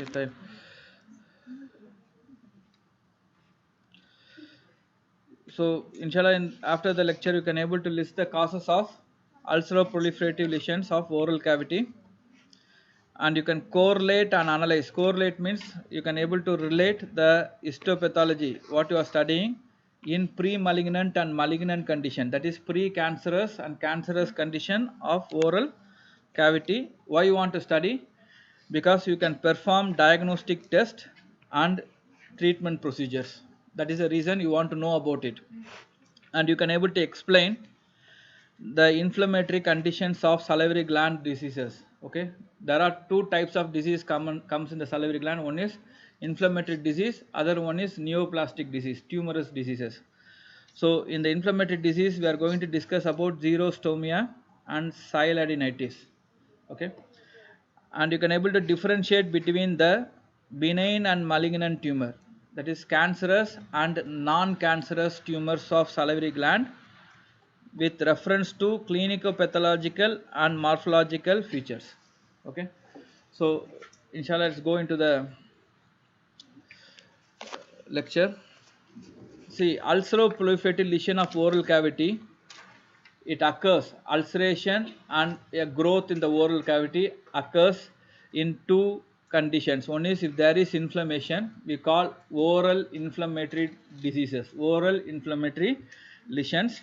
Okay, fine. So inshallah, after the lecture, you can able to list the causes of ulceroproliferative lesions of oral cavity, and you can correlate and analyze. Correlate means you can able to relate the histopathology what you are studying in pre-malignant and malignant condition, that is pre-cancerous and cancerous condition of oral cavity. Why you want to study? Because you can perform diagnostic test and treatment procedures. That is the reason you want to know about it, and you can able to explain the inflammatory conditions of salivary gland diseases. Okay, there are two types of disease comes in the salivary gland. One is inflammatory disease, other one is neoplastic disease, tumorous diseases. So in the inflammatory disease we are going to discuss about xerostomia and sialadenitis. Okay, and you can able to differentiate between the benign and malignant tumor, that is cancerous and non-cancerous tumors of salivary gland with reference to clinicopathological and morphological features. Okay, so inshallah let's go into the lecture. See, ulceroproliferative lesion of oral cavity, it occurs, ulceration and a growth in the oral cavity occurs in two conditions. One is if there is inflammation, we call oral inflammatory diseases, oral inflammatory lesions,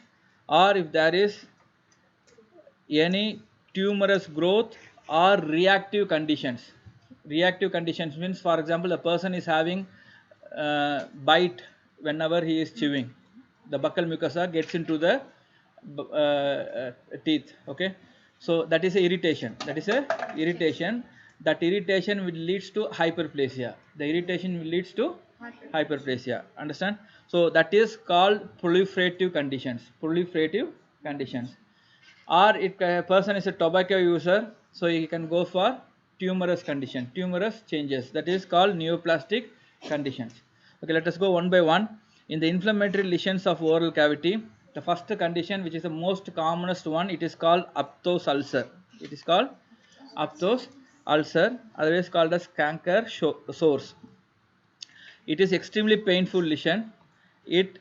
or if there is any tumorous growth or reactive conditions. Reactive conditions means, for example, a person is having bite whenever he is chewing. The buccal mucosa gets into the teeth. Okay, so that is a irritation. That is a irritation. That irritation will leads to hyperplasia. The irritation will leads to hyperplasia. Understand? So that is called proliferative conditions. Proliferative conditions. Or if a person is a tobacco user, so he can go for tumorous condition, tumorous changes, that is called neoplastic conditions. Okay, let us go one by one. In the inflammatory lesions of oral cavity, the first condition, which is the most commonest one, it is called Apthous ulcer. It is called Apthous ulcer, otherwise called as canker sores. It is extremely painful lesion. It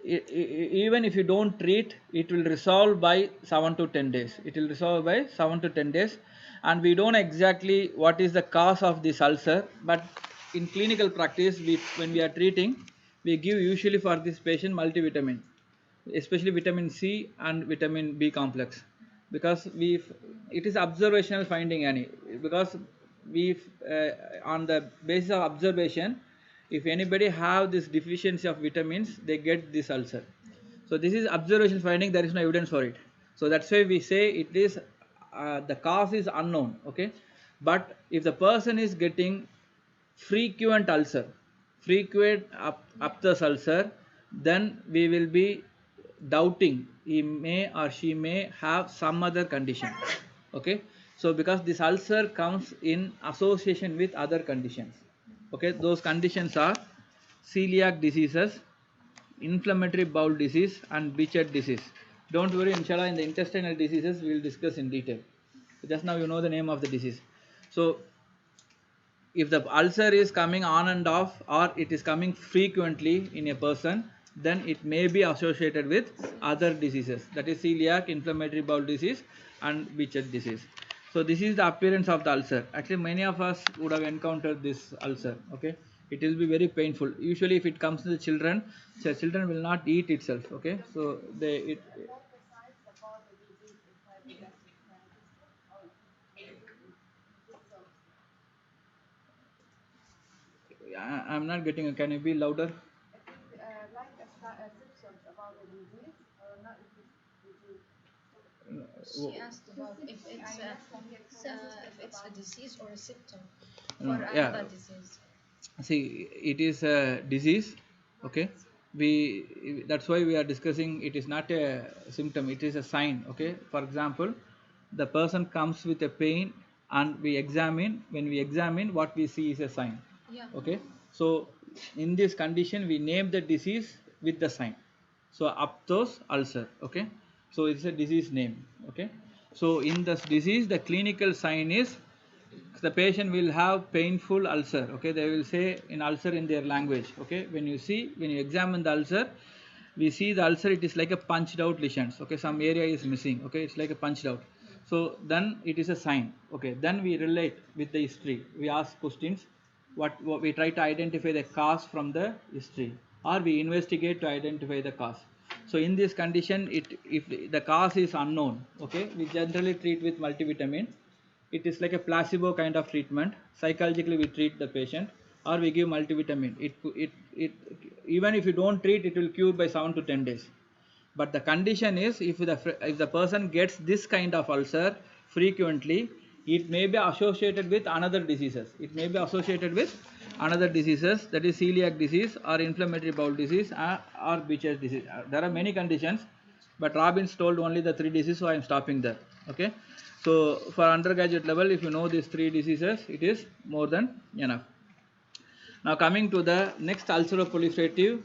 even if you don't treat, it will resolve by 7 to 10 days. It will resolve by 7 to 10 days, and we don't know exactly what is the cause of this ulcer, but in clinical practice, when we are treating, we give usually for this patient multivitamin, especially vitamin C and vitamin B complex, because it is observational finding, any because we on the basis of observation, if anybody have this deficiency of vitamins, they get this ulcer. So this is observation finding, there is no evidence for it. So that's why we say it is the cause is unknown. Okay, but if the person is getting frequent ulcer, frequent Apthous ulcer, then we will be doubting he may or she may have some other condition. Okay, so because this ulcer comes in association with other conditions. Okay, those conditions are celiac diseases, inflammatory bowel disease, and Behcet disease. Don't worry, inshallah, in the intestinal diseases we will discuss in detail. Just now you know the name of the disease. So if the ulcer is coming on and off, or it is coming frequently in a person, then it may be associated with other diseases, that is celiac, inflammatory bowel disease, and Behcet disease. So this is the appearance of the ulcer. Actually many of us would have encountered this ulcer. Okay, it will be very painful. Usually if it comes to the children, so children will not eat itself. Okay, so I'm not getting. Can you be louder? She asked about if it's a disease or a symptom No, for yeah. another disease. See, it is a disease. Okay, that's why we are discussing. It is not a symptom, it is a sign. Okay, for example, the person comes with a pain and we examine. When we examine, what we see is a sign. Yeah. Okay, so in this condition we name the disease with the sign. So Apthous ulcer. Okay, so it's a disease name. Okay, so in this disease the clinical sign is the patient will have painful ulcer. Okay, they will say in ulcer in their language. Okay, when you examine the ulcer, we see the ulcer, it is like a punched out lesions. Okay, some area is missing. Okay, it's like a punched out. So then it is a sign. Okay, then we relate with the history, we ask questions, what we try to identify the cause from the history, or we investigate to identify the cause. So in this condition, if the cause is unknown, okay, we generally treat with multivitamin. It is like a placebo kind of treatment. Psychologically we treat the patient, or we give multivitamin. It even if you don't treat, it will cure by 7 to 10 days. But the condition is, if the person gets this kind of ulcer frequently, it may be associated with another diseases. It may be associated with another diseases, that is celiac disease or inflammatory bowel disease, or Beecher's disease. There are many conditions, but Robbins told only the 3 diseases, so I am stopping there. Okay, so for undergraduate level, if you know these 3 diseases, it is more than enough. Now coming to the next ulceroproliferative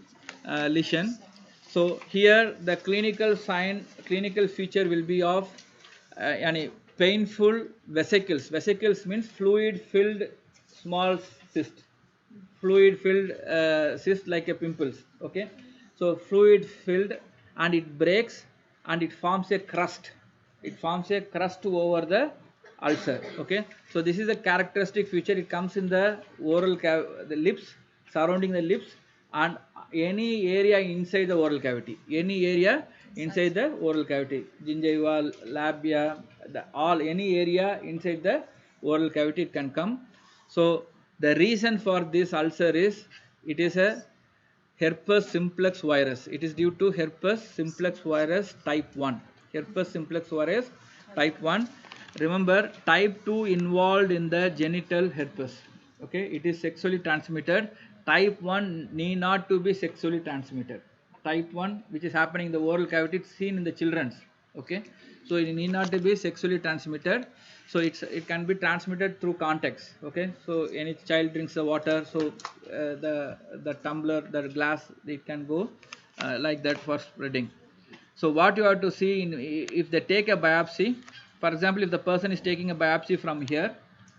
lesion. So here the clinical feature will be of any painful vesicles. Vesicles means fluid filled small cyst. Fluid filled cyst like a pimples. Okay, so fluid filled, and it breaks and it forms a crust. It forms a crust over the ulcer. Okay, so this is a characteristic feature. It comes in the the lips, surrounding the lips, and any area inside the oral cavity. Any area inside the oral cavity, gingiva, labia, any area inside the oral cavity, it can come. So the reason for this ulcer is, it is a Herpes simplex virus. It is due to herpes simplex virus type 1. Herpes simplex virus type 1. Remember, type 2 involved in the genital herpes. Okay, it is sexually transmitted. Type 1 need not to be sexually transmitted. Type 1, which is happening in the oral cavity, it's seen in the children's. Okay, so it need not to be sexually transmitted. So it can be transmitted through contacts. Okay, so any child drinks the water, so the tumbler, the glass, it can go like that for spreading. So what you have to see, if they take a biopsy, for example, if the person is taking a biopsy from here,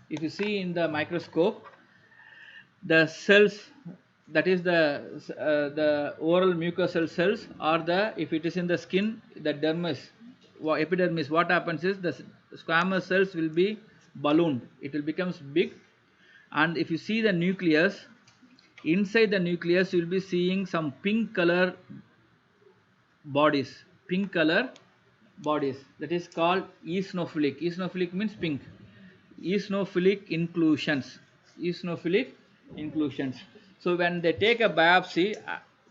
if you see in the microscope, the cells, that is the oral mucosal cells, or the, if it is in the skin, the dermis, epidermis, what happens is the squamous cells will be ballooned, it will becomes big. And if you see the nucleus, inside the nucleus you will be seeing some pink color bodies, pink color bodies, that is called eosinophilic. Eosinophilic means pink. Eosinophilic inclusions. Eosinophilic inclusions. So when they take a biopsy,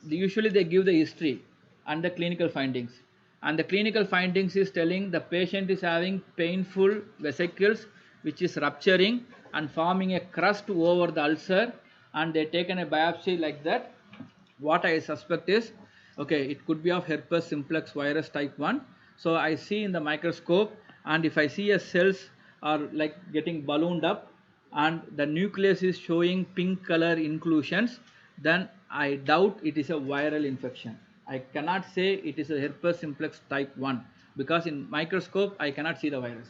usually they give the history and the clinical findings. And the clinical findings is telling the patient is having painful vesicles which is rupturing and forming a crust over the ulcer, and they taken a biopsy like that. What I suspect is, okay, it could be of herpes simplex virus type 1. So I see in the microscope, and if I see a cells are like getting ballooned up and the nucleus is showing pink color inclusions, then I doubt it is a viral infection. I cannot say it is a herpes simplex type 1, because in microscope I cannot see the virus.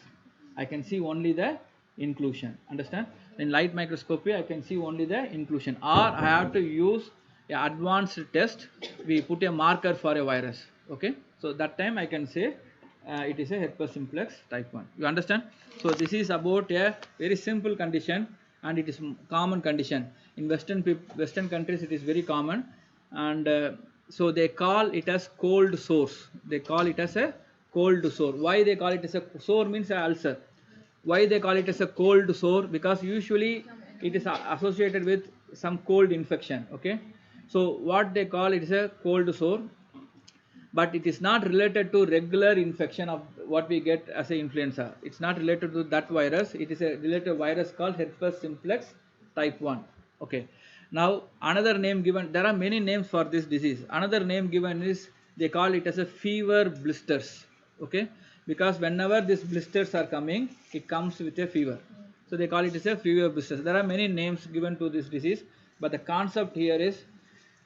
I can see only the inclusion. Understand? In light microscopy I can see only the inclusion, or I have to use a advanced test. We put a marker for a virus. Okay, so that time I can say it is a herpes simplex type 1. You understand? So this is about a very simple condition, and it is common condition in western countries. It is very common, and so they call it as cold sores. They call it as a cold sore. Why they call it as a sore means a ulcer. Why they call it as a cold sore? Because usually it is associated with some cold infection. Okay, so what they call it is a cold sore, but it is not related to regular infection of what we get as a influenza. It's not related to that virus. It is a related virus called herpes simplex type 1. Okay, now another name given, there are many names for this disease. Another name given is, they call it as a fever blisters. Okay, because whenever these blisters are coming, it comes with a fever, so they call it as a fever blisters. There are many names given to this disease, but the concept here is,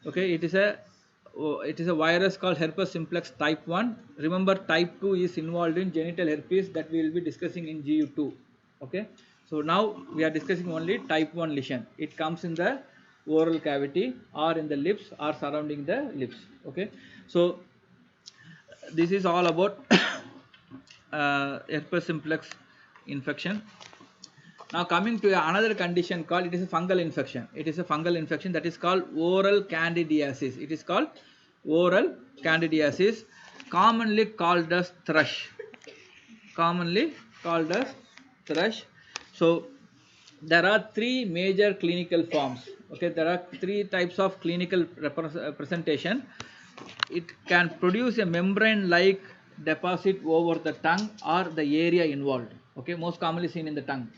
okay, it is a virus called herpes simplex type 1. Remember, type 2 is involved in genital herpes, that we will be discussing in GU2. Okay, So now we are discussing only type 1 lesion. It comes in the oral cavity or in the lips or surrounding the lips. Okay. So this is all about herpes simplex infection. Now coming to another condition called, it is a fungal infection. It is a fungal infection that is called oral candidiasis. It is called oral candidiasis, commonly called as thrush. Commonly called as thrush. So there are three major clinical forms. Okay, there are three types of clinical presentation. It can produce a membrane like deposit over the tongue or the area involved. Okay, most commonly seen in the tongue.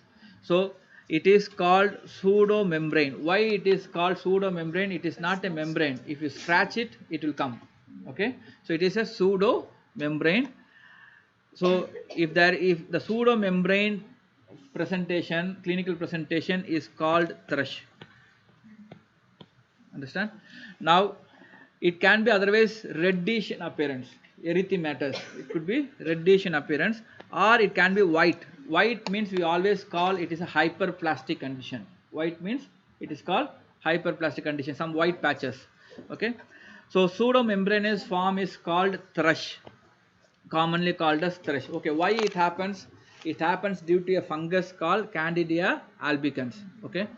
So it is called pseudo membrane. Why it is called pseudo membrane? It is not a membrane. If you scratch it, it will come. Okay, so it is a pseudo membrane. So if the pseudo membrane presentation, clinical presentation is called thrush. Understand? Now it can be otherwise reddish in appearance, erythematous. It could be reddish in appearance, or it can be white. White means we always call it is a hyperplastic condition. White means it is called hyperplastic condition, some white patches. Okay, so pseudomembranous form is called thrush, commonly called as thrush. Okay, why it happens? It happens due to a fungus called Candida albicans. Okay,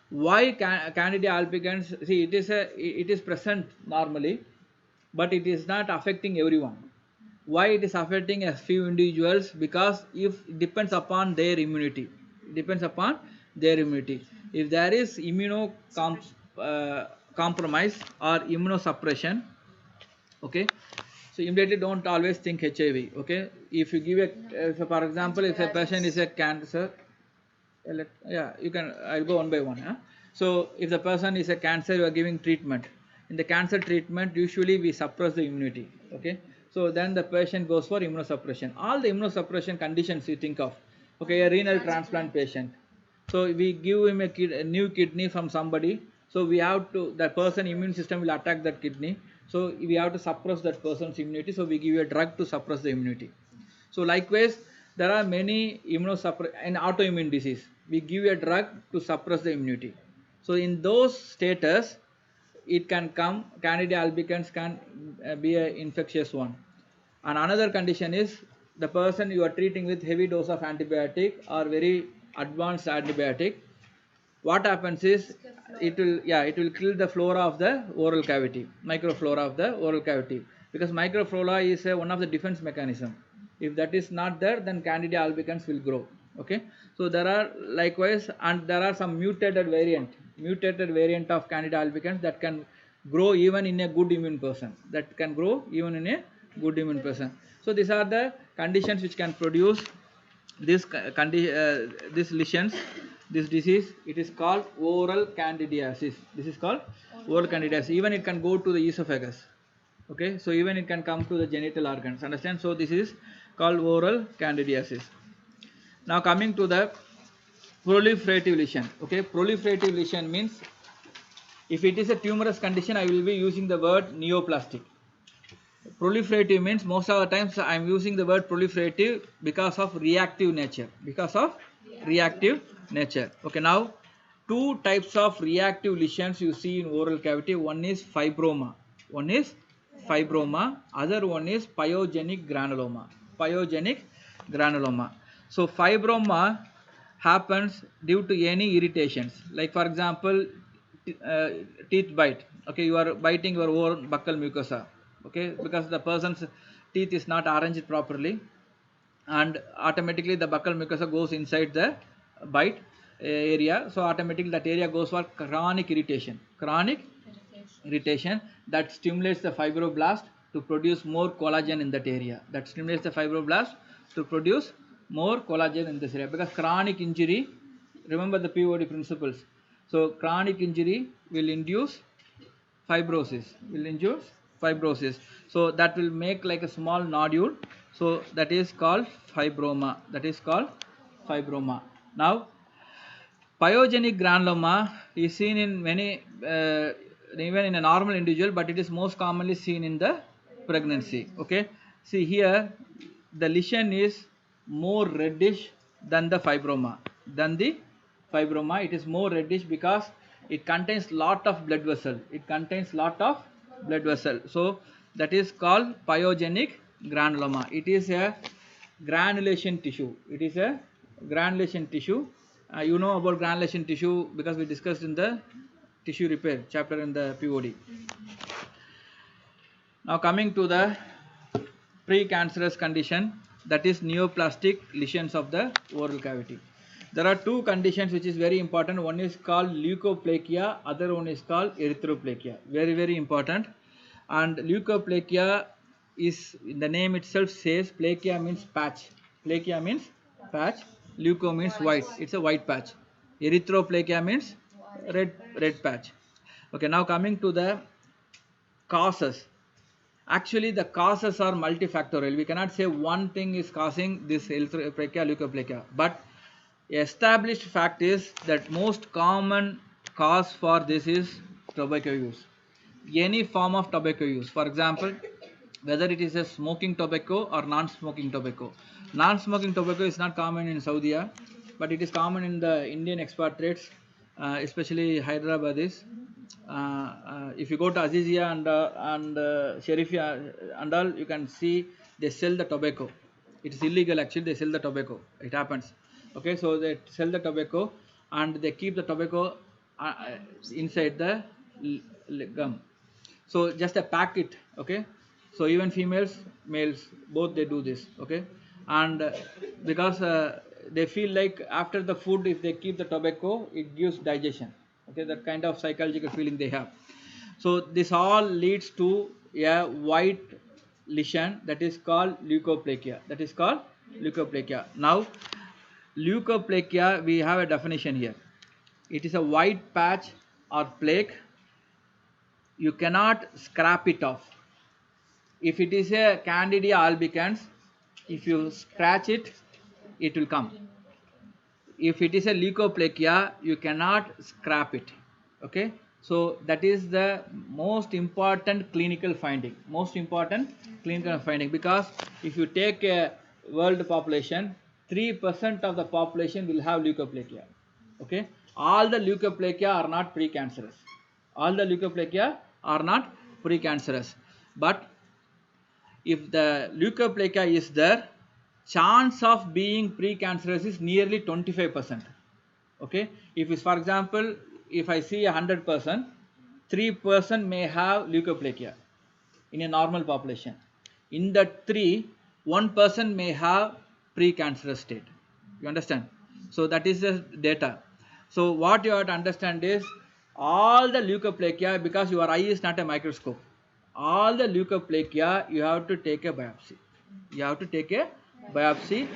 why Candida albicans? See, it is present normally, but it is not affecting everyone. Why it is affecting a few individuals? Because if it depends upon their immunity. It depends upon their immunity. If there is compromise or immunosuppression, okay, so immediately don't always think HIV. Okay, if you give a so for example, if a patient is a cancer, yeah, you can, I'll go one by one. Huh? So if the person is a cancer, you are giving treatment. In the cancer treatment, usually we suppress the immunity. Okay, so then the patient goes for immunosuppression. All the immunosuppression conditions you think of. Okay, a renal transplant patient, so we give him a new kidney from somebody. So we have to, that person immune system will attack that kidney. So we have to suppress that person's immunity. So we give you a drug to suppress the immunity. So likewise, there are many immunosuppress in autoimmune disease. We give a drug to suppress the immunity. So in those status, it can come. Candida albicans can be an infectious one. And another condition is the person you are treating with heavy dose of antibiotic or very advanced antibiotic. What happens is it will kill the flora of the oral cavity, microflora of the oral cavity, because microflora is one of the defense mechanism. If that is not there, then Candida albicans will grow. Okay, so there are likewise, and there are some mutated variant of Candida albicans that can grow even in a good immune person, so these are the conditions which can produce this lesions, this disease. It is called oral candidiasis. This is called oral candidiasis. Even it can go to the esophagus. Okay, so even it can come to the genital organs. Understand? So this is called oral candidiasis. Now coming to the proliferative lesion. Okay, proliferative lesion means if it is a tumorous condition, I will be using the word neoplastic. Proliferative means most of the times I am using the word proliferative because of reactive nature. Okay, now two types of reactive lesions you see in oral cavity. One is fibroma. Other one is pyogenic granuloma. So fibroma happens due to any irritations. Like for example, uh, teeth bite. Okay, you are biting your own buccal mucosa. Okay, because the person's teeth is not arranged properly, and automatically the buccal mucosa goes inside the bite area. So automatically that area goes for chronic irritation. That stimulates the fibroblast to produce more collagen in that area. Because chronic injury, remember the POD principles. So chronic injury will induce fibrosis. So that will make like a small nodule. So that is called fibroma. Now pyogenic granuloma is seen in many, even in a normal individual, but it is most commonly seen in the pregnancy. Okay, see here the lesion is more reddish than the fibroma. than the fibroma. It is more reddish because it contains lot of blood vessel. It contains lot of blood vessel. So that is called pyogenic granuloma. It is a granulation tissue. It is a granulation tissue. You know about granulation tissue because we discussed in the tissue repair chapter in the POD. Now coming to the precancerous condition, that is neoplastic lesions of the oral cavity. There are two conditions which is very important. One is called leukoplakia, other one is called erythroplakia. Very, very important. And leukoplakia is, the name itself says, plakia means patch. Plakia means patch. Leuko means white. It's a white patch. Erythroplakia means red patch. Okay, now coming to the causes. Actually, the causes are multifactorial. We cannot say one thing is causing this erythroplakia, leukoplakia. But established fact is that most common cause for this is tobacco use. Any form of tobacco use. For example, whether it is a smoking tobacco or non-smoking tobacco. Non-smoking tobacco is not common in Saudi, but it is common in the Indian expatriates, especially Hyderabadis. If you go to Azizia and Sharifia and all, you can see they sell the tobacco. It is illegal actually. They sell the tobacco. It happens. Okay, so they sell the tobacco and they keep the tobacco inside the gum. So just a packet. Okay, so even females, males, both they do this. Okay, and because they feel like after the food, if they keep the tobacco, it gives digestion. Okay, that kind of psychological feeling they have. So this all leads to a white lesion that is called leukoplakia. That is called leukoplakia. Now, leukoplakia, we have a definition here. It is a white patch or plaque. You cannot scrap it off. If it is a Candida albicans, if you scratch it, it will come. If it is a leukoplakia, you cannot scrap it. Okay, so that is the most important clinical finding. Most important clinical finding, because if you take a world population, 3% of the population will have leukoplakia. Okay, all the leukoplakia are not precancerous. All the leukoplakia are not precancerous, but if the leukoplakia is there, chance of being precancerous is nearly 25%. Okay, if it's, for example, if I see 100%, 3% may have leukoplakia in a normal population. In that 3, 1% may have precancerous state. You understand? So that is the data. So what you have to understand is all the leukoplakia, because your eye is not a microscope, all the leukoplakia you have to take a biopsy. You have to take a biopsy.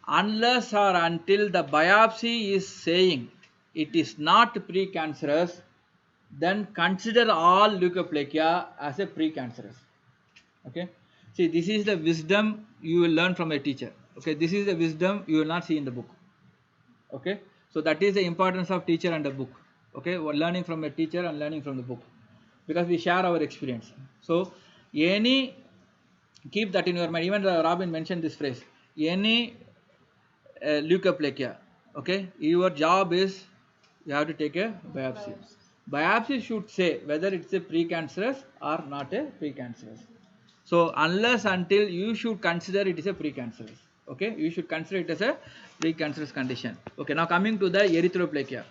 Unless or until the biopsy is saying it is not precancerous, then consider all leukoplakia as a precancerous. Okay, see, this is the wisdom you will learn from a teacher. Okay, this is the wisdom you will not see in the book. Okay, so that is the importance of teacher and the book. Okay, we're learning from a teacher and learning from the book, because we share our experience. So any, keep that in your mind. Even Robin mentioned this phrase, any leukoplakia. Okay, your job is you have to take a biopsy. Biopsy should say whether it's a precancerous or not a precancerous. So unless until, you should consider it is a precancerous. Okay, you should consider it as a precancerous condition. Okay, now coming to the erythroplakia.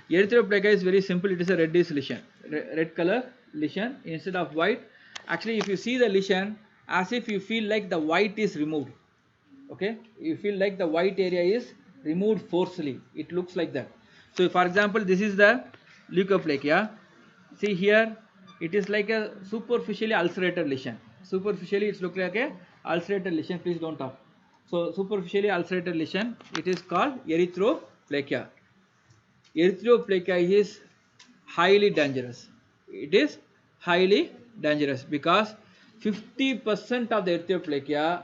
Erythroplakia is very simple. It is a reddish lesion, red color lesion instead of white. Actually, if you see the lesion, as if you feel like the white is removed. Okay, you feel like the white area is removed forcefully. It looks like that. So for example, this is the leukoplakia. See here, it is like a superficially ulcerated lesion. Superficially it's look like a ulcerated lesion. Please don't talk. So superficially ulcerated lesion, it is called erythroplakia. Erythroplakia is highly dangerous. It is highly dangerous because 50% of the erythroplakia,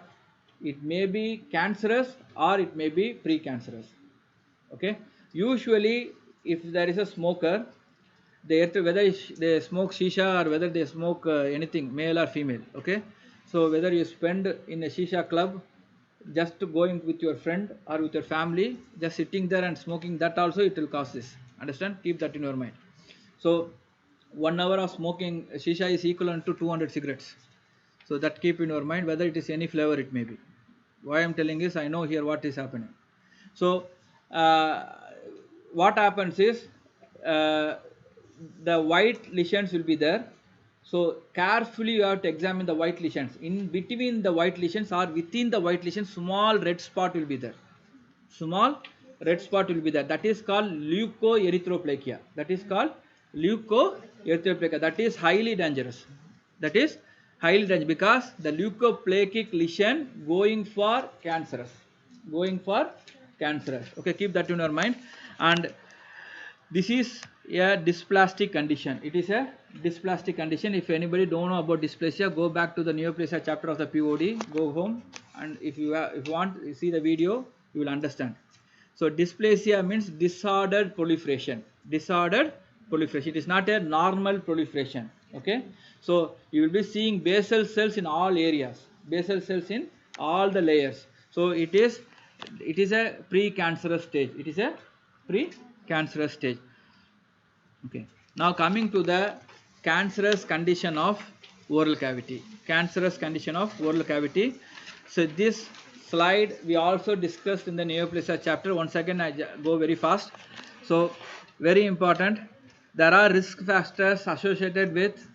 it may be cancerous or it may be precancerous. Okay, usually if there is a smoker, whether they smoke shisha or whether they smoke anything, male or female. Okay, so whether you spend in a shisha club, just going with your friend or with your family, just sitting there and smoking, that also it will cause this. Understand? Keep that in your mind. So 1 hour of smoking shisha is equivalent to 200 cigarettes. So that keep in your mind, whether it is any flavor it may be. Why I am telling is, I know here what is happening. So uh, what happens is, uh, the white lesions will be there. So carefully you have to examine the white lesions. In between the white lesions or within the white lesions, small red spot will be there. Small red spot will be there. That is called leukoerythroplakia. That is called leukoerythroplakia. That is highly dangerous. That is highly dangerous because the leukoplakic lesion going for cancerous. Going for cancerous. Okay, keep that in your mind. And this is a dysplastic condition. It is a dysplastic condition. If anybody don't know about dysplasia, go back to the neoplasia chapter of the POD. Go home, and if you want, see the video, you will understand. So dysplasia means disordered proliferation. Disordered proliferation. It is not a normal proliferation. Okay. So you will be seeing basal cells in all areas. Basal cells in all the layers. So it is a pre-cancerous stage. It is a pre-cancerous stage. Okay. Now coming to the cancerous condition of oral cavity. Cancerous condition of oral cavity. So this slide we also discussed in the neoplasia chapter. Once again I go very fast. So very important. There are risk factors associated with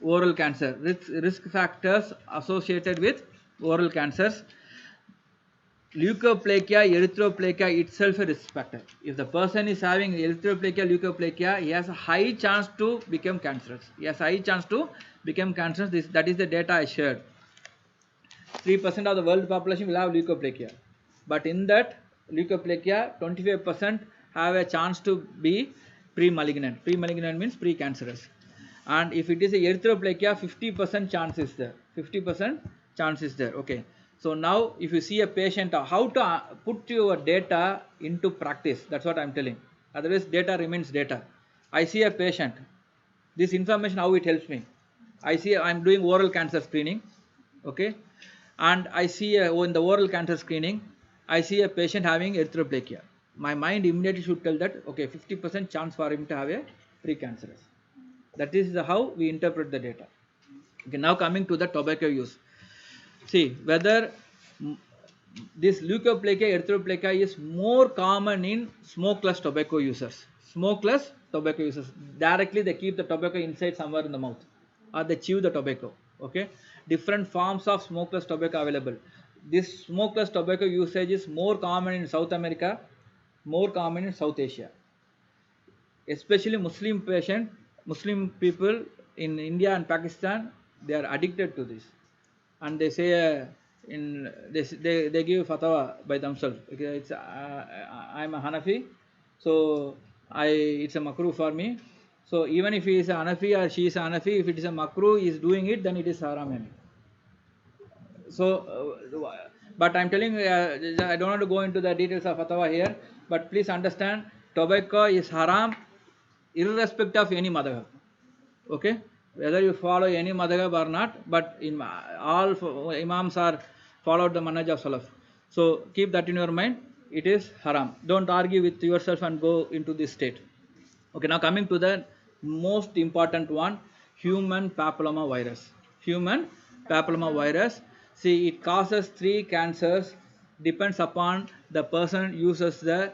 oral cancer. Risk factors associated with oral cancers. Leukoplakia, erythroplakia itself a risk factor. If the person is having erythroplakia, leukoplakia, he has a high chance to become cancerous. He has a high chance to become cancerous. That is the data I shared. 3% of the world population will have leukoplakia. But in that leukoplakia, 25% have a chance to be premalignant. Premalignant means precancerous. And if it is a erythroplakia, 50% chance is there. 50% chance is there. Okay. So now if you see a patient, how to put your data into practice, that's what I am telling. Otherwise data remains data. I see a patient, this information how it helps me. I see I am doing oral cancer screening, okay, and I see in the oral cancer screening, I see a patient having erythroplakia. My mind immediately should tell that, okay, 50% chance for him to have a precancerous. That is how we interpret the data. Okay, now coming to the tobacco use. See whether this leukoplakia, erythroplakia is more common in smokeless tobacco users. Smokeless tobacco users, directly they keep the tobacco inside somewhere in the mouth, or they chew the tobacco. Okay, different forms of smokeless tobacco available. This smokeless tobacco usage is more common in South America, more common in South Asia, especially Muslim people in India and Pakistan. They are addicted to this, and they say they give fatwa by themselves. Okay, it's I'm a Hanafi, so it's a makruh for me. So even if he is a Hanafi or she is a Hanafi, if it is a makruh, he is doing it, then it is haram. So but I'm telling you, I don't want to go into the details of fatwa here, but please understand, tobacco is haram irrespective of any madhab. Okay, whether you follow any madhab or not, but in all imams are followed the manhaj of salaf. So keep that in your mind. It is haram. Don't argue with yourself and go into this state. Okay, now coming to the most important one, human papilloma virus. Human papilloma virus. See, it causes 3 cancers. Depends upon the person uses the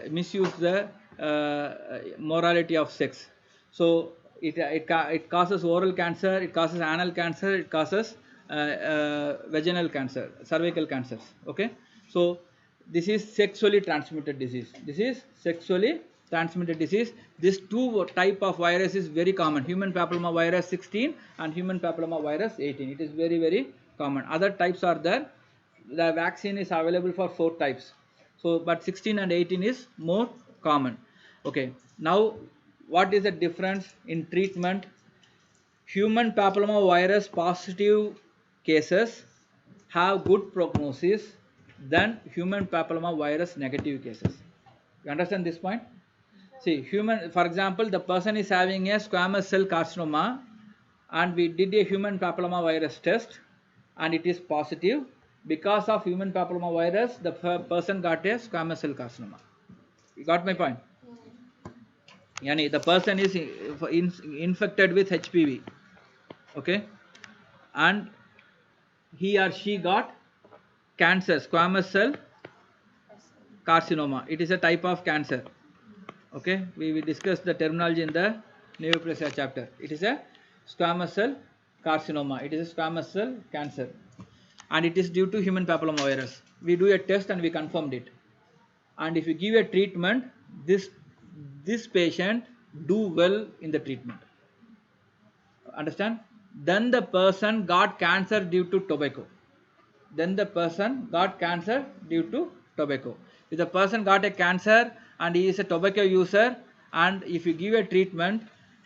misuse the morality of sex. So it causes oral cancer, it causes anal cancer, it causes vaginal cancer, cervical cancers. Okay, so this is sexually transmitted disease. This is sexually transmitted disease. This 2 type of virus is very common. Human papilloma virus 16 and human papilloma virus 18. It is very common. Other types are there. The vaccine is available for 4 types. So but 16 and 18 is more common. Okay, now what is the difference in treatment? Human papilloma virus positive cases have good prognosis than human papilloma virus negative cases. You understand this point? See, for example, the person is having a squamous cell carcinoma and we did a human papilloma virus test and it is positive. Because of human papillomavirus, the person got a squamous cell carcinoma. You got my point? Yani the person is infected with HPV, okay, and he or she got cancer, squamous cell carcinoma. It is a type of cancer. Okay, we discussed the terminology in the neoplasia chapter. It is a squamous cell carcinoma. It is a squamous cell cancer, and it is due to human papillomavirus. We do a test and we confirmed it. And if you give a treatment, this patient do well in the treatment. Understand? Then the person got cancer due to tobacco. Then the person got cancer due to tobacco. If the person got a cancer and he is a tobacco user, and if you give a treatment,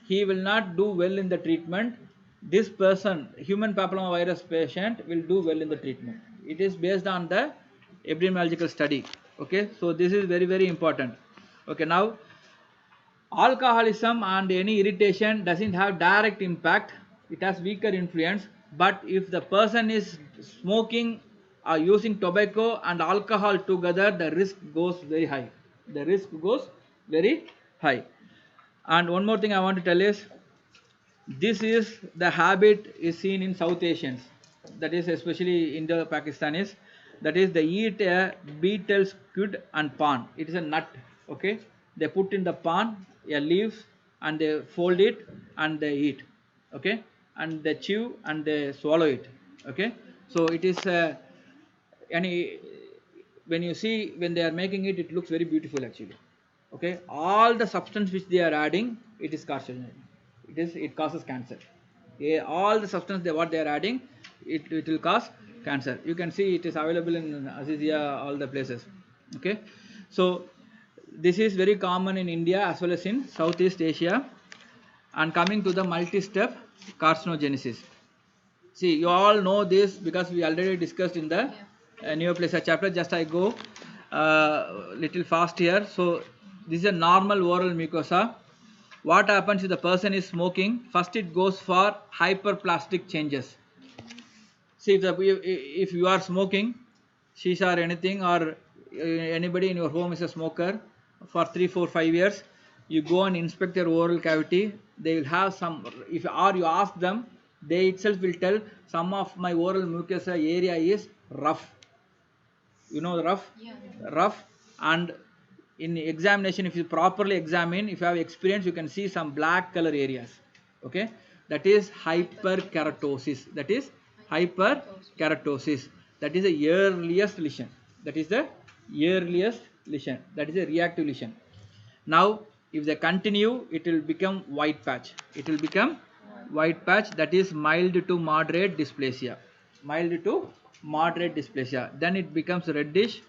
he will not do well in the treatment. This person, human papillomavirus patient, will do well in the treatment. It is based on the epidemiological study. Okay, so this is very, very important. Okay, now alcoholism and any irritation doesn't have direct impact, it has weaker influence, but if the person is smoking or using tobacco and alcohol together, the risk goes very high. The risk goes very high. And one more thing I want to tell is, this is the habit is seen in South Asians, that is especially Indo-Pakistanis, that is they eat a beetle squid and pan. It is a nut, okay. They put in the pan a leaves and they fold it and they eat, okay, and they chew and they swallow it, okay. So it is any, when you see when they are making it, it looks very beautiful actually, okay. All the substance which they are adding, it is carcinogenic. It causes cancer. Yeah, all the substance what they are adding, it will cause cancer. You can see it is available in Azizia, all the places, okay. So this is very common in India as well as in Southeast Asia. And coming to the multi-step carcinogenesis, see, you all know this because we already discussed in the neoplasia chapter. Just I go little fast here. So this is a normal oral mucosa. What happens if the person is smoking? First it goes for hyperplastic changes. See, if you are smoking shisha or anything, or anybody in your home is a smoker for 3, 4, 5 years, you go and inspect their oral cavity, they will have some, if or you ask them, they itself will tell some of my oral mucosa area is rough. You know the rough? Yeah. Rough. And in examination, if you properly examine, if you have experience, you can see some black color areas, okay. That is hyperkeratosis. That is hyperkeratosis. That is the earliest lesion. That is the earliest lesion. That is a reactive lesion. Now if they continue, it will become white patch. It will become white patch. That is mild to moderate dysplasia. Mild to moderate dysplasia. Then it becomes reddish.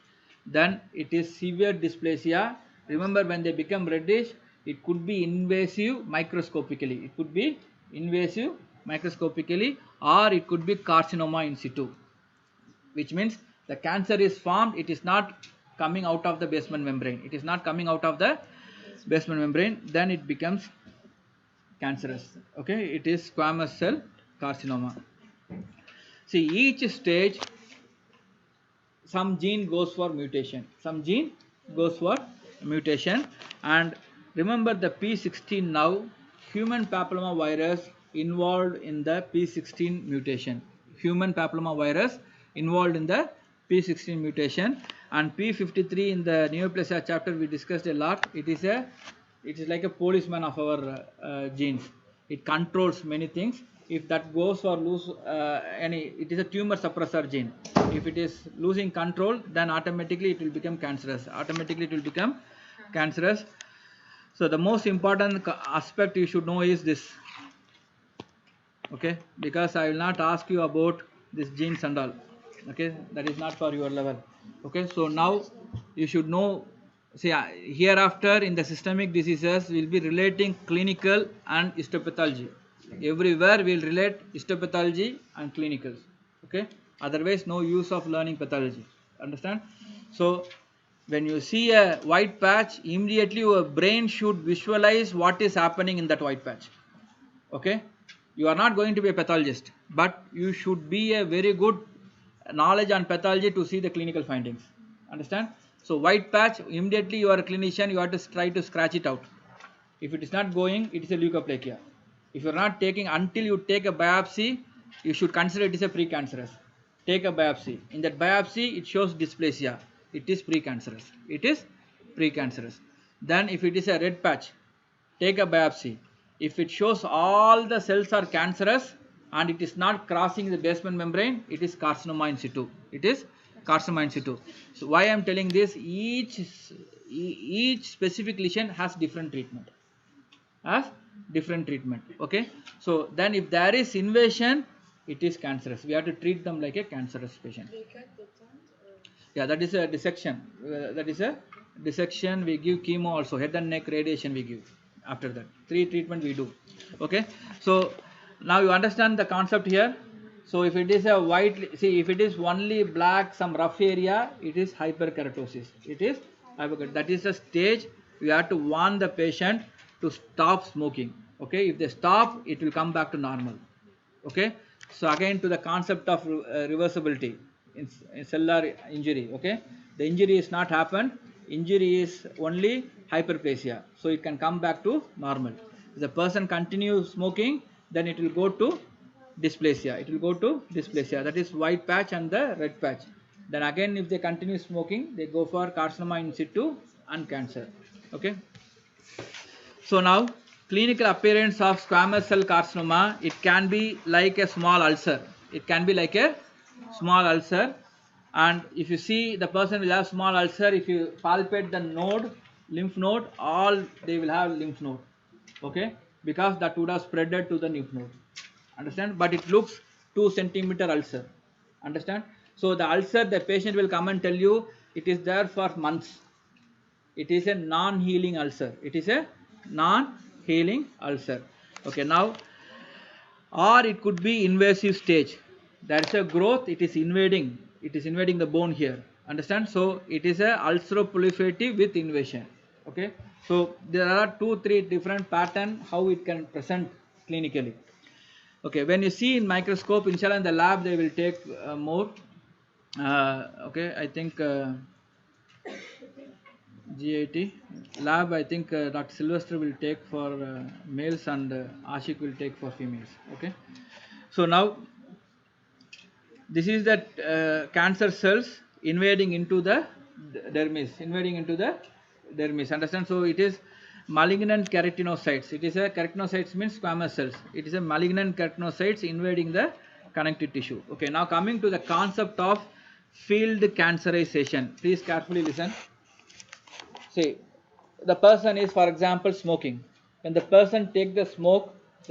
Then it is severe dysplasia. Remember, when they become reddish, it could be invasive microscopically. It could be invasive microscopically, or it could be carcinoma in situ, which means the cancer is formed, it is not coming out of the basement membrane. It is not coming out of the basement membrane. Then it becomes cancerous, okay. It is squamous cell carcinoma. See, each stage some gene goes for mutation, some gene goes for mutation. And remember the P16 now, human papilloma virus involved in the P16 mutation, human papilloma virus involved in the P16 mutation. And P53 in the neoplasia chapter we discussed a lot. It is like a policeman of our genes. It controls many things. If that goes or lose it is a tumor suppressor gene. If it is losing control, then automatically it will become cancerous. Automatically it will become cancerous. So the most important aspect you should know is this, okay, because I will not ask you about these genes and all, okay, that is not for your level, okay. So now you should know. See, hereafter in the systemic diseases we will be relating clinical and histopathology. Everywhere we will relate histopathology and clinicals, okay. Otherwise no use of learning pathology, understand. So when you see a white patch, immediately your brain should visualize what is happening in that white patch, okay. You are not going to be a pathologist, but you should be a very good knowledge on pathology to see the clinical findings. Understand? So white patch, immediately you are a clinician, you have to try to scratch it out. If it is not going, it is a leukoplakia. If you are not taking, until you take a biopsy, you should consider it is a precancerous. Take a biopsy. In that biopsy, it shows dysplasia. It is precancerous. It is precancerous. Then if it is a red patch, take a biopsy. If it shows all the cells are cancerous and it is not crossing the basement membrane, it is carcinoma in situ. It is carcinoma in situ. So why I am telling this, each specific lesion has different treatment. Okay. So then if there is invasion, it is cancerous. We have to treat them like a cancerous patient. Yeah, that is a dissection. We give chemo also, head and neck radiation we give. After that, 3 treatment we do. Okay. So now you understand the concept here. So if it is a white, see, if it is only black, some rough area, it is hyperkeratosis. It is hyperkeratosis. That is a stage you have to warn the patient to stop smoking. Okay. If they stop, it will come back to normal. Okay. So again to the concept of reversibility in cellular injury. Okay. The injury is not happened. Injury is only hyperplasia. So it can come back to normal. If the person continues smoking, then it will go to dysplasia. It will go to dysplasia. That is white patch and the red patch. Then again, if they continue smoking, they go for carcinoma in situ and cancer. Okay. So now, clinical appearance of squamous cell carcinoma, it can be like a small ulcer. It can be like a small ulcer. And if you see the person will have small ulcer, if you palpate the node, lymph node, all they will have lymph node. Okay, because that would have spreaded to the lymph node. Understand? But it looks 2 centimeter ulcer. Understand? So the ulcer, the patient will come and tell you it is there for months. It is a non-healing ulcer. It is a non-healing ulcer. Okay, now, or it could be invasive stage. There is a growth, it is invading the bone here. Understand? So it is a ulceroproliferative with invasion. Okay. So there are 2-3 different pattern how it can present clinically. Okay, when you see in microscope, inshallah in the lab they will take more. Okay, I think GIT lab, I think Dr. Sylvester will take for males and Ashik will take for females. Okay. So now this is that cancer cells invading into the dermis, Understand? So it is malignant keratinocytes. It is a keratinocytes means squamous cells. It is a malignant keratinocytes invading the connective tissue. Okay. Now coming to the concept of field cancerization. Please carefully listen. See, the person is, for example, smoking. When the person takes the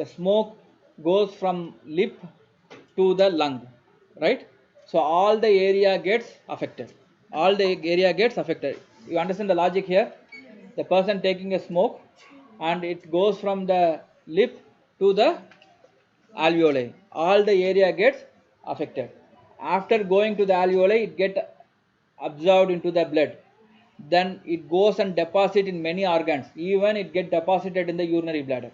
smoke goes from lip to the lung, right? So all the area gets affected. You understand the logic here? The person taking a smoke and it goes from the lip to the alveoli. All the area gets affected. After going to the alveoli, it gets absorbed into the blood. Then it goes and deposit in many organs. Even it get deposited in the urinary bladder.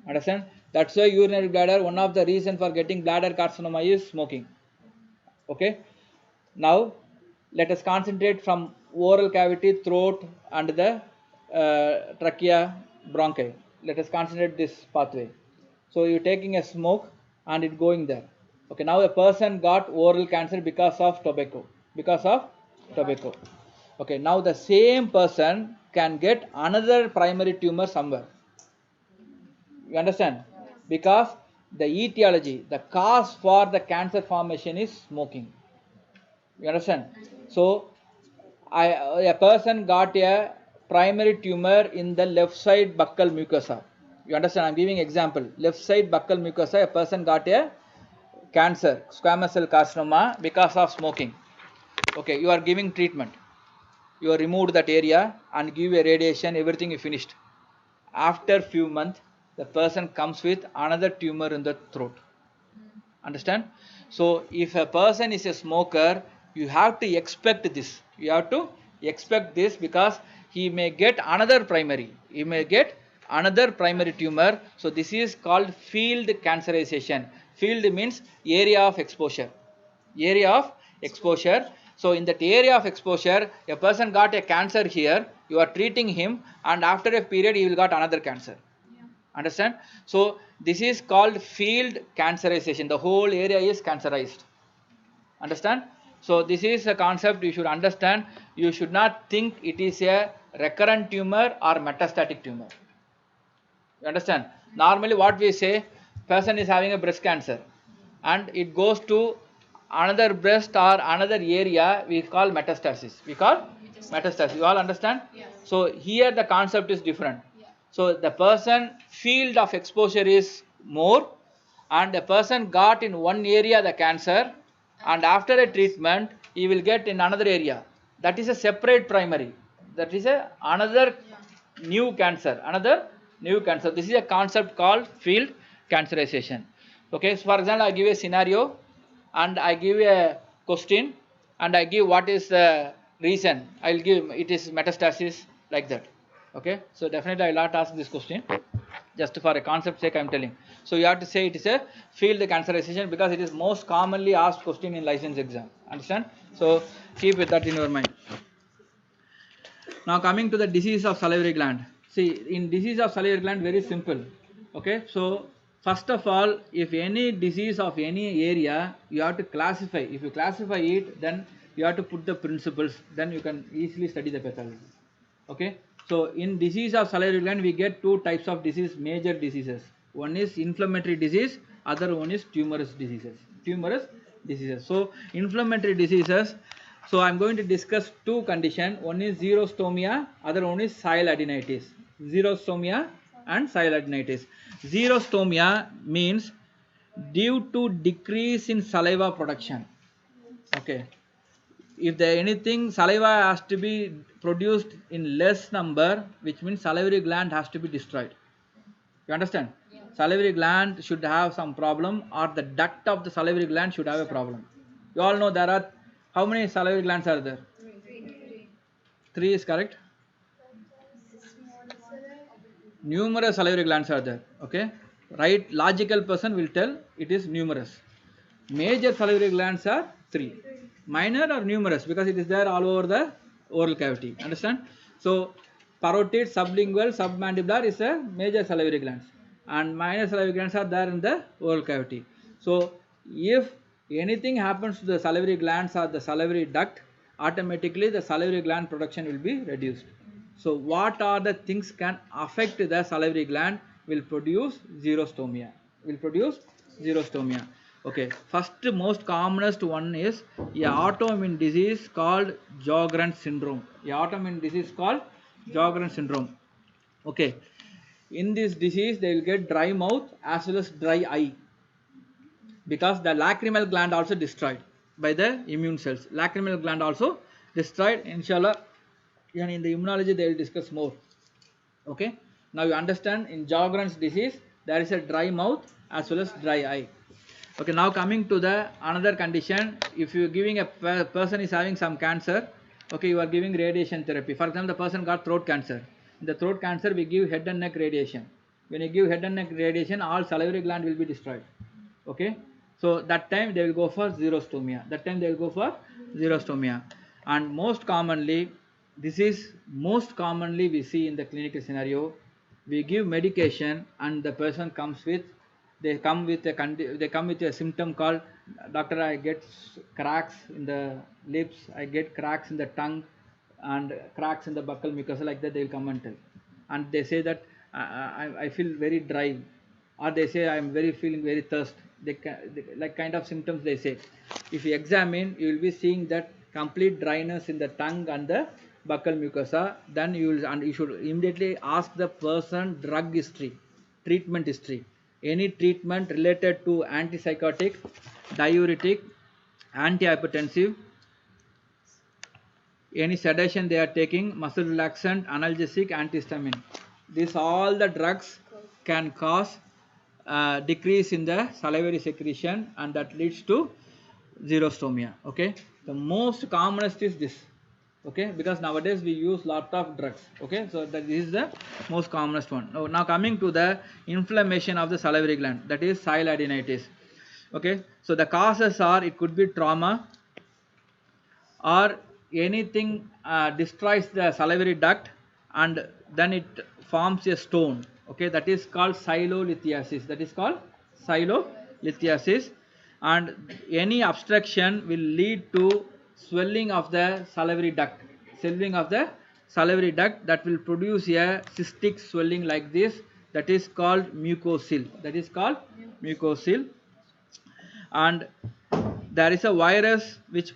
Understand? That's why urinary bladder, one of the reason for getting bladder carcinoma is smoking. Okay. Now let us concentrate from oral cavity, throat and the trachea, bronchi. Let us concentrate this pathway. So you're taking a smoke and it going there. Okay. Now a person got oral cancer because of tobacco. Okay, now the same person can get another primary tumor somewhere. You understand? Because the etiology, the cause for the cancer formation is smoking. You understand? So, a person got a primary tumor in the left side buccal mucosa. You understand? I am giving example. Left side buccal mucosa, a person got a cancer, squamous cell carcinoma because of smoking. Okay, you are giving treatment. You removed that area and give a radiation, everything is finished. After few months, the person comes with another tumor in the throat. Understand? So if a person is a smoker, you have to expect this. Because he may get another primary. So this is called field cancerization. Field means area of exposure. exposure. So in that area of exposure, a person got a cancer here, you are treating him, and after a period he will got another cancer. Understand? So this is called field cancerization. The whole area is cancerized. Understand? So this is a concept you should understand. You should not think it is a recurrent tumor or metastatic tumor. You understand? Normally what we say, person is having a breast cancer and it goes to another breast or another area, we call metastasis. We call metastasis. You all understand? So here the concept is different. So the person field of exposure is more, and the person got in one area the cancer, and after a treatment he will get in another area. That is a separate primary. That is a another new cancer, another new cancer. This is a concept called field cancerization. Okay, so for example, I give a scenario and I give a question and I give what is the reason. I will give it is metastasis, like that. Okay, so definitely I will not ask this question. Just for a concept sake I am telling. So you have to say it is a field cancerization because it is most commonly asked question in license exam. Understand? So keep with that in your mind. Now coming to the disease of salivary gland. See, in disease of salivary gland, very simple. Okay, so first of all, if any disease of any area, you have to classify. If you classify it, then you have to put the principles, then you can easily study the pathology. Okay, so in disease of salivary gland, we get two types of disease, major diseases. One is inflammatory disease, other one is tumorous diseases. Tumorous diseases. So inflammatory diseases, so I am going to discuss two conditions. One is xerostomia, other one is sialadenitis. Xerostomia and sialadenitis. Xerostomia means due to decrease in saliva production. Okay, if there anything, saliva has to be produced in less number, which means salivary gland has to be destroyed. You understand? Salivary gland should have some problem, or the duct of the salivary gland should have a problem. You all know there are, how many salivary glands are there? Three is correct. Numerous salivary glands are there. Okay, right, logical person will tell it is numerous. Major salivary glands are three. Minor or numerous because it is there all over the oral cavity. Understand? So parotid, sublingual, submandibular is a major salivary glands, and minor salivary glands are there in the oral cavity. So if anything happens to the salivary glands or the salivary duct, automatically the salivary gland production will be reduced. So what are the things can affect the salivary gland? Will produce xerostomia. Will produce xerostomia. Okay, first most commonest one is a autoimmune disease called Sjogren's syndrome. A autoimmune disease called Sjogren's syndrome. Okay, in this disease they will get dry mouth as well as dry eye because the lacrimal gland also destroyed by the immune cells. Lacrimal gland also destroyed. Inshallah, and in the immunology they will discuss more. Okay, now you understand in Sjogren's disease there is a dry mouth as well as dry eye. Okay, now coming to the another condition, if you are giving a person is having some cancer, okay, you are giving radiation therapy. For example, the person got throat cancer. In the throat cancer we give head and neck radiation. When you give head and neck radiation, all salivary gland will be destroyed. Okay, so that time they will go for xerostomia. That time they will go for xerostomia. And most commonly, this is most commonly we see in the clinical scenario, we give medication and the person comes with, they come with a symptom called, doctor, I get cracks in the lips, I get cracks in the tongue and cracks in the buccal mucosa, like that they will come and tell. And they say that I feel very dry, or they say I am very feeling very thirst. They like kind of symptoms they say. If you examine, you will be seeing that complete dryness in the tongue and the buccal mucosa. Then you will, and you should immediately ask the person drug history, treatment history, any treatment related to antipsychotic, diuretic, antihypertensive, any sedation they are taking, muscle relaxant, analgesic, antihistamine. These all the drugs can cause decrease in the salivary secretion, and that leads to xerostomia. Okay, the most commonest is this. Okay, because nowadays we use lot of drugs. Okay, so that this is the most commonest one. Now coming to the inflammation of the salivary gland, that is sialadenitis. Okay, so the causes are, it could be trauma, or anything destroys the salivary duct and then it forms a stone. Okay, that is called silolithiasis. That is called silolithiasis, and any obstruction will lead to swelling of the salivary duct. Swelling of the salivary duct that will produce a cystic swelling like this. That is called mucocele. That is called mucocele, and there is a virus which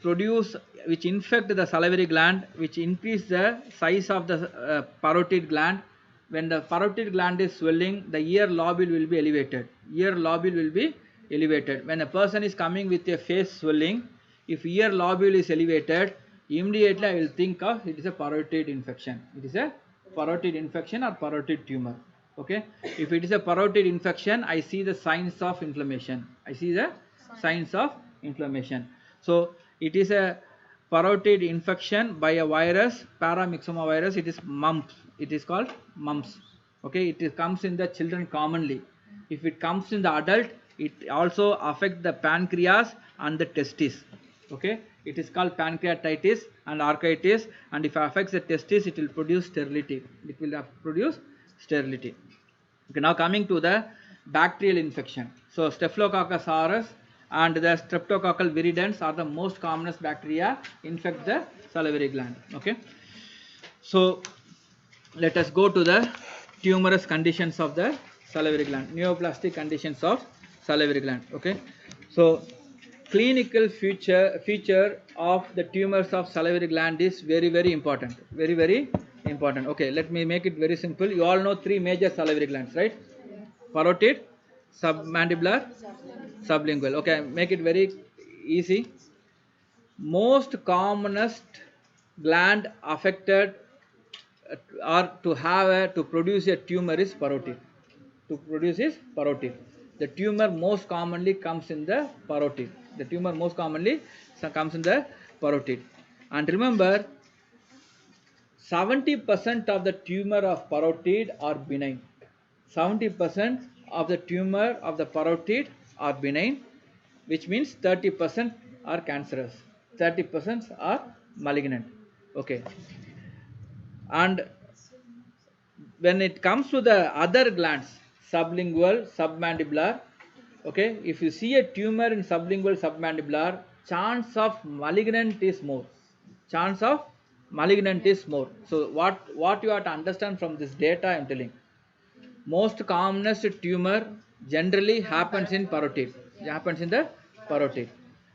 infect the salivary gland, which increase the size of the parotid gland. When the parotid gland is swelling, the ear lobule will be elevated. Ear lobule will be elevated. When a person is coming with a face swelling, if ear lobule is elevated, immediately I will think of it is a parotid infection. It is a parotid infection or parotid tumor. Okay, if it is a parotid infection, I see the signs of inflammation. I see the signs of inflammation. So it is a parotid infection by a virus, paramyxoma virus. It is mumps. It is called mumps. Okay, comes in the children commonly. If it comes in the adult, it also affects the pancreas and the testis. Okay, it is called pancreatitis and architis, and if it affects the testis, it will produce sterility. It will produce sterility. Okay, now coming to the bacterial infection. So Staphylococcus aureus and the Streptococcal viridans are the most commonest bacteria infect the salivary gland. Okay, so let us go to the tumorous conditions of the salivary gland, neoplastic conditions of salivary gland. Okay, so clinical feature of the tumors of salivary gland is very important, very important. Okay, let me make it very simple. You all know three major salivary glands, right? Parotid, submandibular, sublingual. Okay, make it very easy. Most commonest gland affected or to produce a tumor is parotid. To produce is parotid. The tumor most commonly comes in the parotid. The tumor most commonly comes in the parotid. And remember, 70% of the tumor of parotid are benign. 70% of the tumor of the parotid are benign, which means 30% are cancerous, 30% are malignant. Okay, and when it comes to the other glands, sublingual, submandibular, okay, if you see a tumor in sublingual, submandibular, chance of malignant is more. Chance of malignant is more. So what you have to understand from this data I am telling. Most commonest tumor generally happens in parotid. It happens in the parotid,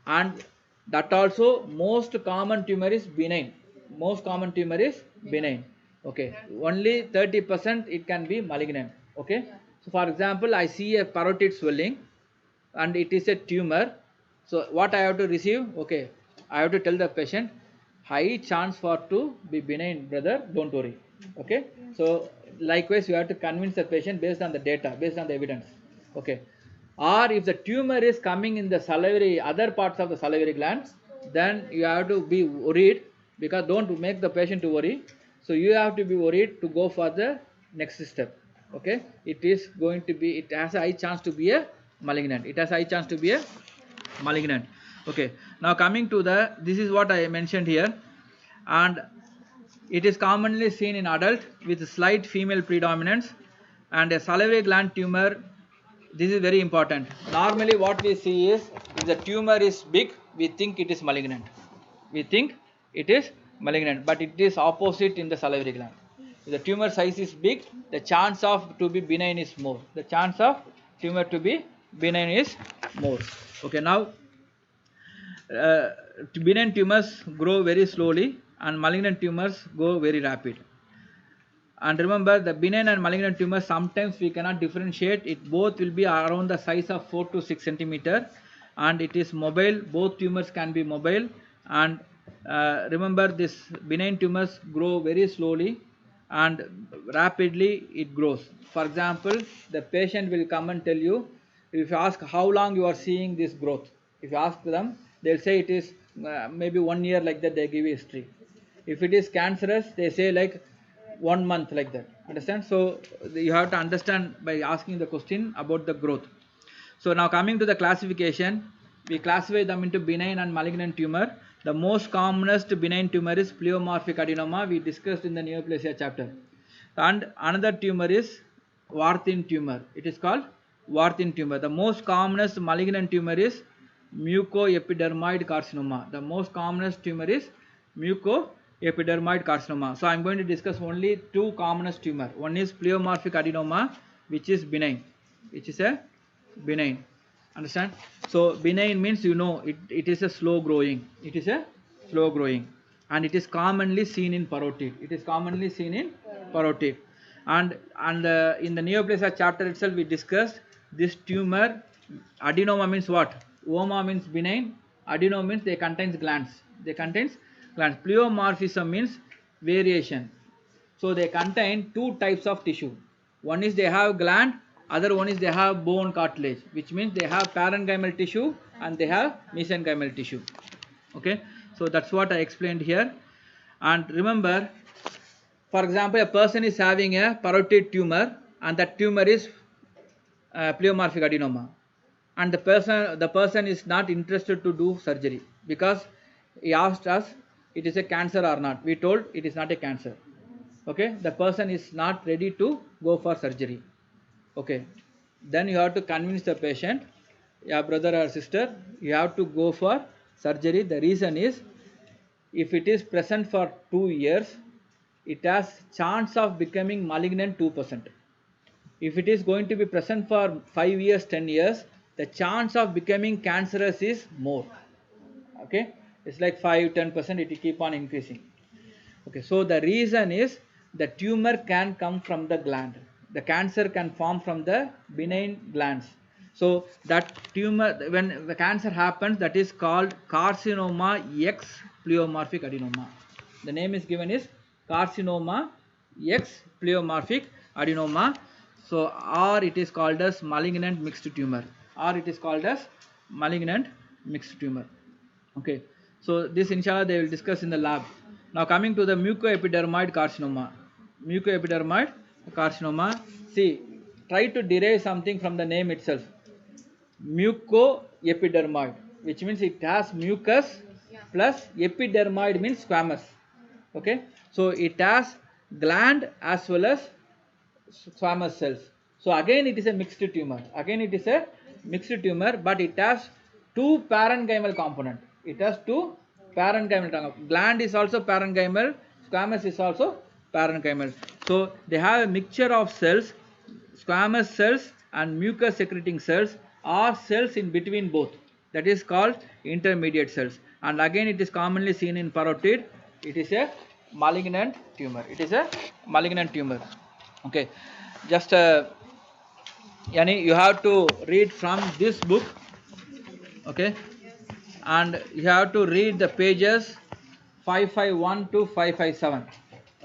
and that also most common tumor is benign. Most common tumor is benign. Okay, only 30% it can be malignant. Okay, so for example, I see a parotid swelling, and it is a tumor. So what I have to receive? Okay, I have to tell the patient, high chance for to be benign, brother, don't worry. Okay, so likewise you have to convince the patient based on the data, based on the evidence. Okay, or if the tumor is coming in the salivary, other parts of the salivary glands, then you have to be worried, because don't make the patient to worry. So you have to be worried to go for the next step. Okay, it is going to be, it has a high chance to be a malignant. It has high chance to be a malignant. Okay, now coming to the, this is what I mentioned here, and it is commonly seen in adult with slight female predominance, and a salivary gland tumor. This is very important. Normally what we see is, if the tumor is big, we think it is malignant. We think it is malignant, but it is opposite in the salivary gland. If the tumor size is big, the chance of to be benign is more. The chance of tumor to be benign is more. Okay, now benign tumors grow very slowly and malignant tumors go very rapid. And remember, the benign and malignant tumors, sometimes we cannot differentiate. It both will be around the size of 4 to 6 centimeter, and it is mobile. Both tumors can be mobile. And remember, this benign tumors grow very slowly and rapidly it grows. For example, the patient will come and tell you, if you ask how long you are seeing this growth, if you ask them, they'll say it is maybe 1 year, like that they give you history. If it is cancerous, they say like 1 month, like that. Understand? So you have to understand by asking the question about the growth. So now coming to the classification, we classify them into benign and malignant tumor. The most commonest benign tumor is pleomorphic adenoma. We discussed in the neoplasia chapter. And another tumor is Warthin tumor. It is called Warthin tumor. The most commonest malignant tumor is mucoepidermoid carcinoma. The most commonest tumor is mucoepidermoid carcinoma. So I am going to discuss only two commonest tumor. One is pleomorphic adenoma, which is benign, which is a benign. Understand? So benign means it is a slow growing. It is a slow growing, and it is commonly seen in parotid. It is commonly seen in parotid. And in the neoplasia chapter itself we discussed this tumor. Adenoma means what? Oma means benign. Adenoma means they contains glands. They contains glands. Pleomorphism means variation. So they contain two types of tissue. One is they have gland, other one is they have bone cartilage, which means they have parenchymal tissue and they have mesenchymal tissue. Okay, so that's what I explained here. And remember, for example, a person is having a parotid tumor and that tumor is pleomorphic adenoma, and the person is not interested to do surgery because he asked us it is a cancer or not. We told it is not a cancer. Okay, the person is not ready to go for surgery. Okay, then you have to convince the patient, your brother or sister, you have to go for surgery. The reason is, if it is present for 2 years, it has chance of becoming malignant 2%. If it is going to be present for 5 years, 10 years, the chance of becoming cancerous is more. Okay, it's like 5-10%, it will keep on increasing. Okay, so the reason is the tumor can come from the gland. The cancer can form from the benign glands. So that tumor, when the cancer happens, that is called carcinoma X pleomorphic adenoma. The name is given is carcinoma X pleomorphic adenoma. So or it is called as malignant mixed tumor, or it is called as malignant mixed tumor. Okay, so this inshallah they will discuss in the lab. Now coming to the mucoepidermoid carcinoma. Mucoepidermoid carcinoma. See, try to derive something from the name itself. Mucoepidermoid, which means it has mucus plus epidermoid means squamous. Okay, so it has gland as well as squamous cells. So again it is a mixed tumor. Again it is a mixed tumor, but it has two parenchymal component. It has two parenchymal. Gland is also parenchymal, squamous is also parenchymal. So they have a mixture of cells, squamous cells and mucus secreting cells, or cells in between both. That is called intermediate cells. And again it is commonly seen in parotid. It is a malignant tumor. It is a malignant tumor. Okay, just Yani you have to read from this book. Okay, and you have to read the pages 551 to 557.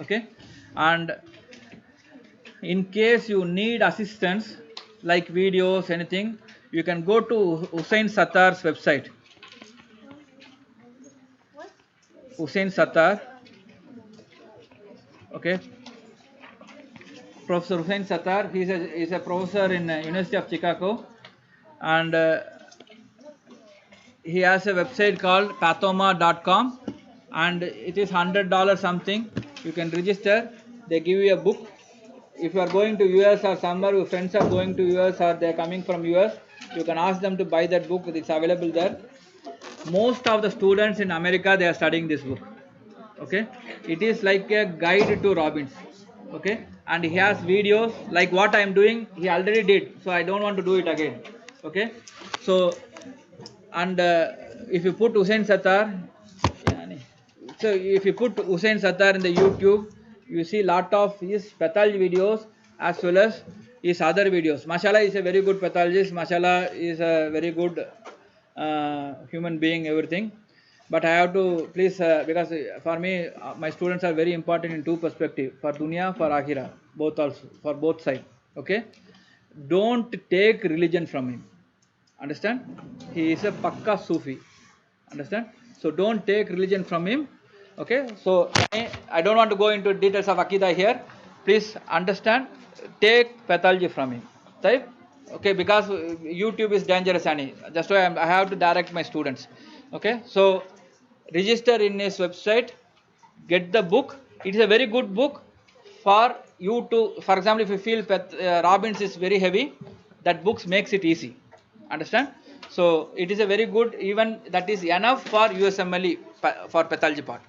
Okay, and in case you need assistance like videos, anything, you can go to Hussain Sattar's website. Hussain Sattar. Okay, Professor Hussain Sattar. He is a professor in University of Chicago, and he has a website called pathoma.com, and it is $100 something. You can register. They give you a book. If you are going to US or somewhere, your friends are going to US or they are coming from US, you can ask them to buy that book. It's available there. Most of the students in America, they are studying this book. Okay, it is like a guide to Robbins. Okay, and he has videos like what I am doing. He already did, so I don't want to do it again. Okay, so and if you put Hussain Sattar, so if you put Hussain Sattar in the YouTube, you see lot of his pathology videos as well as his other videos. Mashallah is a very good pathologist. Mashallah is a very good human being, everything. But I have to please, because for me, my students are very important in two perspectives, for dunya, for akhirah, both also, for both sides. Okay, don't take religion from him. Understand? He is a pakka Sufi. Understand? So don't take religion from him. Okay, so I don't want to go into details of Akida here. Please understand, take pathology from him. Right? Okay, because YouTube is dangerous, Annie. That's why I have to direct my students. Okay, so register in his website, get the book. It is a very good book for you to, for example, if you feel Robbins is very heavy, that book makes it easy. Understand? So it is a very good, even that is enough for USMLE for pathology part.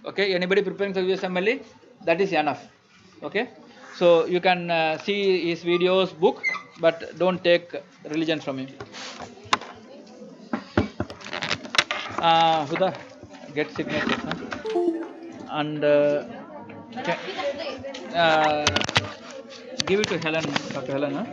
Okay, anybody preparing for USMLE, that is enough. Okay, so you can see his videos, book, but don't take religion from him. Huda, get signatures, huh? And uh, give it to Helen, Dr. Helen. Huh?